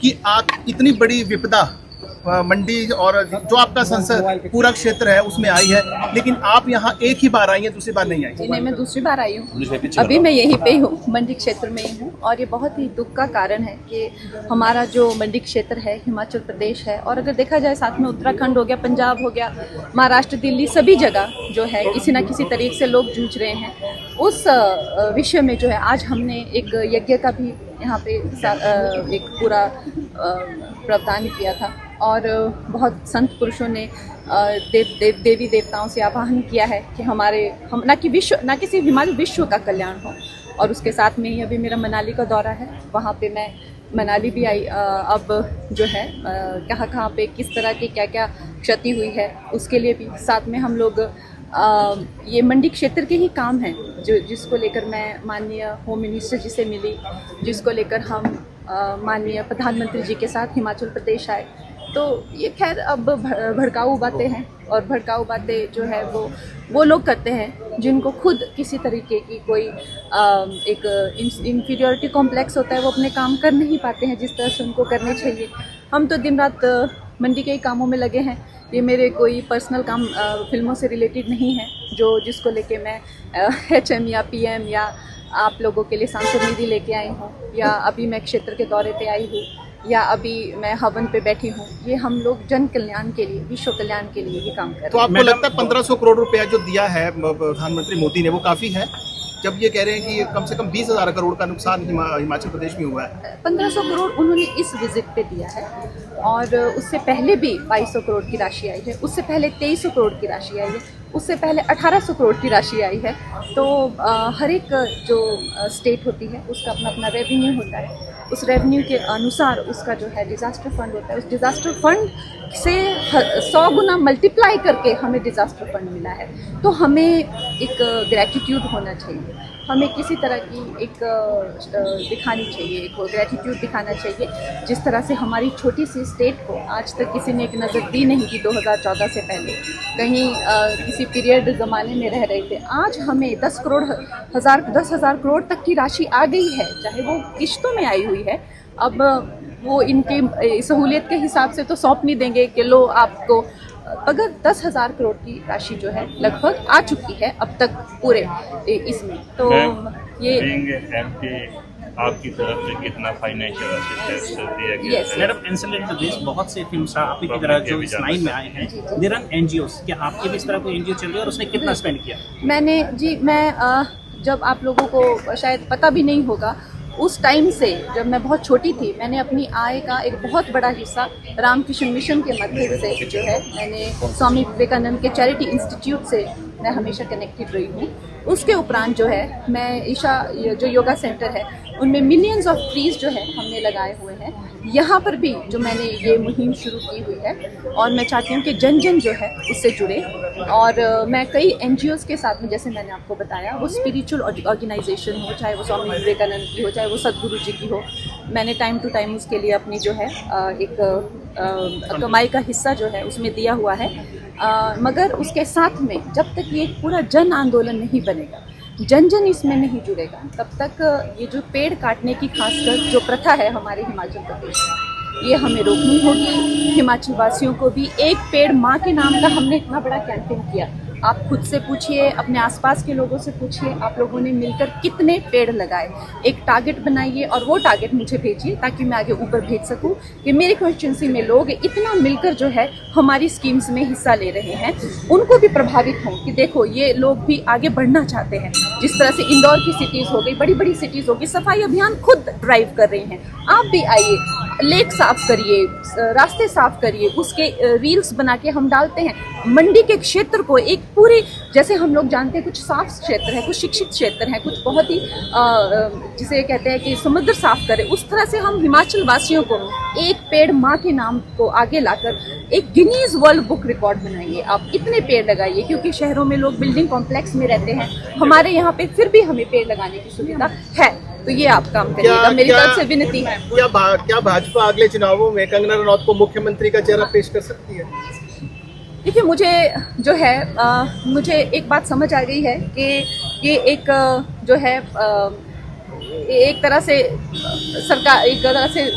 कि आप इतनी बड़ी विपदा मंडी और जो आपका संसद पूरा क्षेत्र है उसमें आई है, लेकिन आप यहाँ एक ही बार आई हैं, दूसरी बार नहीं आई? नहीं, मैं दूसरी बार आई हूँ। अभी मैं यहीं पे हूँ, मंडी क्षेत्र में ही हूँ। और ये बहुत ही दुख का कारण है कि हमारा जो मंडी क्षेत्र है हिमाचल प्रदेश है, और अगर देखा जाए साथ में उत्तराखंड हो गया, पंजाब हो गया, महाराष्ट्र, दिल्ली, सभी जगह जो है किसी ना किसी तरीके से लोग जूझ रहे हैं। उस विषय में जो है आज हमने एक यज्ञ का भी यहाँ पे एक पूरा प्रावधान किया था, और बहुत संत पुरुषों ने देवी देवताओं से आह्वान किया है कि हम न कि सिर्फ हिमाचल, विश्व का कल्याण हो। और उसके साथ में ही अभी मेरा मनाली का दौरा है, वहाँ पे मैं मनाली भी आई। अब जो है कहाँ पे किस तरह की क्या क्या क्षति हुई है उसके लिए भी साथ में हम लोग ये मंडी क्षेत्र के ही काम हैं जिसको लेकर मैं माननीय होम मिनिस्टर जी से मिली, जिसको लेकर हम माननीय प्रधानमंत्री जी के साथ हिमाचल प्रदेश आए। तो ये खैर अब भड़काऊ बातें हैं, और भड़काऊ बातें जो है वो लोग करते हैं जिनको खुद किसी तरीके की कोई एक इंफीरियरिटी कॉम्प्लेक्स होता है, वो अपने काम कर नहीं पाते हैं जिस तरह से उनको करने चाहिए। हम तो दिन रात मंडी के ही कामों में लगे हैं। ये मेरे कोई पर्सनल काम फिल्मों से रिलेटेड नहीं है जिसको लेके मैं HM या PM या आप लोगों के लिए सांसद निधि लेके आई हूँ, या अभी मैं क्षेत्र के दौरे पे आई हूँ, या अभी मैं हवन पे बैठी हूँ। ये हम लोग जन कल्याण के लिए, विश्व कल्याण के लिए ही काम कर रहे हैं। तो आपको लगता है 1500 करोड़ रुपया जो दिया है प्रधानमंत्री मोदी ने वो काफ़ी है, जब ये कह रहे हैं कि कम से कम 20,000 करोड़ का नुकसान हिमाचल प्रदेश में हुआ है? 1500 करोड़ उन्होंने इस विजिट पे दिया है, और उससे पहले भी 2200 करोड़ की राशि आई है, उससे पहले 2300 करोड़ की राशि आई है, उससे पहले 1800 करोड़ की राशि आई है। तो हर एक जो स्टेट होती है उसका अपना अपना रेवेन्यू होता है, उस रेवेन्यू के अनुसार उसका जो है डिज़ास्टर फंड होता है। उस डिज़ास्टर फंड से 100 गुना मल्टीप्लाई करके हमें डिज़ास्टर फंड मिला है। तो हमें एक ग्रैटिट्यूड होना चाहिए, हमें किसी तरह की एक दिखानी चाहिए, एक ग्रैटिट्यूड दिखाना चाहिए। जिस तरह से हमारी छोटी सी स्टेट को आज तक किसी ने एक नज़र दी नहीं थी 2014 से पहले, कहीं किसी पीरियड ज़माने में रह रहे थे। आज हमें 10,000 करोड़ तक की राशि आ गई है, चाहे वो किश्तों में आई हुई है। अब वो इनके सहूलियत के हिसाब से तो सौंप नहीं देंगे कि लो आपको, अगर 10,000 करोड़ की राशि जो है लगभग आ चुकी है अब तक पूरे इसमें। तो ये MP आपकी तरफ से कितना फाइनेंशियल असिस्टेंस दिया गया है? मैडम, एंसेलरी प्रदेश बहुत से फिल्म स्टार आपकी की तरह जो इस लाइन में आए हैं, देयर आर NGOs, क्या आपके भी इस तरह कोई NGO चल रही है और उसने कितना स्पेंड किया? मैं जब आप लोगों को शायद पता भी नहीं होगा, उस टाइम से जब मैं बहुत छोटी थी, मैंने अपनी आय का एक बहुत बड़ा हिस्सा रामकृष्ण मिशन के माध्यम से जो है मैंने स्वामी विवेकानंद के चैरिटी इंस्टीट्यूट से मैं हमेशा कनेक्टेड रही हूँ। उसके उपरांत जो है मैं ईशा जो योगा सेंटर है उनमें मिलियंस ऑफ ट्रीज जो है हमने लगाए हुए हैं। यहाँ पर भी जो मैंने ये मुहिम शुरू की हुई है, और मैं चाहती हूँ कि जन जन जो है उससे जुड़े। और मैं कई NGOs के साथ में, जैसे मैंने आपको बताया, वो स्पिरिचुअल ऑर्गेनाइजेशन हो, चाहे वो स्वामी विवेकानंद की हो, चाहे वो सदगुरु जी की हो, मैंने टाइम टू टाइम उसके लिए अपनी जो है एक कमाई का हिस्सा जो है उसमें दिया हुआ है। मगर उसके साथ में जब तक ये पूरा जन आंदोलन नहीं बनेगा, जन जन इसमें नहीं जुड़ेगा, तब तक ये जो पेड़ काटने की खासकर जो प्रथा है हमारे हिमाचल प्रदेश में, ये हमें रोकनी होगी। हिमाचल वासियों को भी एक पेड़ माँ के नाम का हमने इतना बड़ा कैंपेन किया। आप खुद से पूछिए, अपने आसपास के लोगों से पूछिए, आप लोगों ने मिलकर कितने पेड़ लगाए। एक टारगेट बनाइए और वो टारगेट मुझे भेजिए ताकि मैं आगे ऊपर भेज सकूं कि मेरी कॉन्स्टिट्यूंसी में लोग इतना मिलकर जो है हमारी स्कीम्स में हिस्सा ले रहे हैं, उनको भी प्रभावित हों कि देखो ये लोग भी आगे बढ़ना चाहते हैं। जिस तरह से इंदौर की सिटीज़ हो गई, बड़ी बड़ी सिटीज़ हो गई, सफाई अभियान खुद ड्राइव कर रहे हैं। आप भी आइए, लेक साफ करिए, रास्ते साफ करिए, उसके रील्स बना के हम डालते हैं। मंडी के क्षेत्र को एक पूरी, जैसे हम लोग जानते हैं कुछ साफ क्षेत्र है, कुछ शिक्षित क्षेत्र है, कुछ बहुत ही जिसे कहते हैं कि समुद्र साफ करें, उस तरह से हम हिमाचल वासियों को एक पेड़ माँ के नाम को आगे लाकर एक गिनीज वर्ल्ड बुक रिकॉर्ड बनाइए। आप इतने पेड़ लगाइए, क्योंकि शहरों में लोग बिल्डिंग कॉम्प्लेक्स में रहते हैं, हमारे यहाँ पे फिर भी हमें पेड़ लगाने की सुविधा है। तो ये आप काम करिएगा, मेरी तरफ से विनती है। क्या भाजपा अगले चुनावों में कंगना रनौत को मुख्यमंत्री का चेहरा पेश कर सकती है? देखिए, मुझे जो है मुझे एक बात समझ आ गई है कि ये एक जो है एक तरह से सरकार, एक तरह से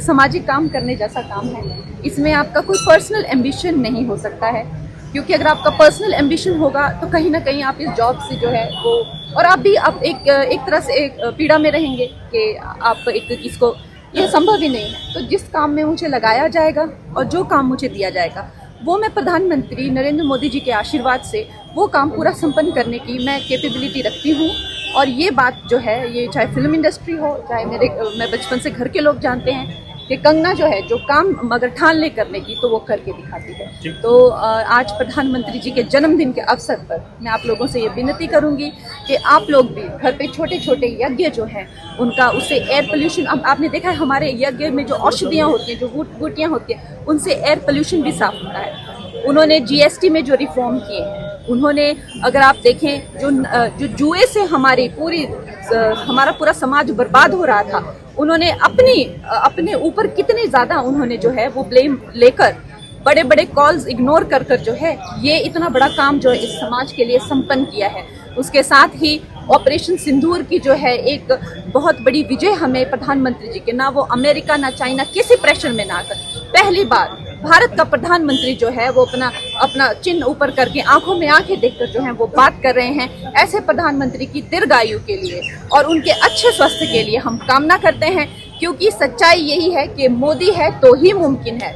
सामाजिक काम करने जैसा काम है। इसमें आपका कोई पर्सनल एम्बिशन नहीं हो सकता है, क्योंकि अगर आपका पर्सनल एम्बिशन होगा तो कहीं ना कहीं आप इस जॉब से जो है वो, और आप भी आप एक तरह से एक पीड़ा में रहेंगे कि आप एक इसको, ये संभव ही नहीं है। तो जिस काम में मुझे लगाया जाएगा और जो काम मुझे दिया जाएगा वो मैं प्रधानमंत्री नरेंद्र मोदी जी के आशीर्वाद से वो काम पूरा संपन्न करने की मैं कैपेबिलिटी रखती हूँ। और ये बात जो है, ये चाहे फिल्म इंडस्ट्री हो, चाहे मैं बचपन से घर के लोग जानते हैं कि कंगना जो है, जो काम अगर ठान ले करने की तो वो करके दिखाती है। तो आज प्रधानमंत्री जी के जन्मदिन के अवसर पर मैं आप लोगों से ये विनती करूंगी कि आप लोग भी घर पे छोटे छोटे यज्ञ जो हैं उनका, उससे एयर पोल्यूशन, आपने देखा है हमारे यज्ञ में जो औषधियाँ होती हैं, जो बूटियाँ होती हैं, उनसे एयर पोल्यूशन भी साफ होता है। उन्होंने जीएसटी में जो रिफॉर्म किए हैं, उन्होंने, अगर आप देखें, जो जुए से हमारा पूरा समाज बर्बाद हो रहा था, उन्होंने अपने ऊपर कितने ज़्यादा उन्होंने जो है वो ब्लेम लेकर बड़े बड़े कॉल्स इग्नोर कर जो है ये इतना बड़ा काम जो है इस समाज के लिए संपन्न किया है। उसके साथ ही ऑपरेशन सिंदूर की जो है एक बहुत बड़ी विजय हमें प्रधानमंत्री जी के, ना वो अमेरिका ना चाइना किसी प्रेशर में ना कर, पहली बार भारत का प्रधानमंत्री जो है वो अपना चिन्ह ऊपर करके आंखों में आंखें देखकर जो है वो बात कर रहे हैं। ऐसे प्रधानमंत्री की दीर्घायु के लिए और उनके अच्छे स्वास्थ्य के लिए हम कामना करते हैं, क्योंकि सच्चाई यही है कि मोदी है तो ही मुमकिन है।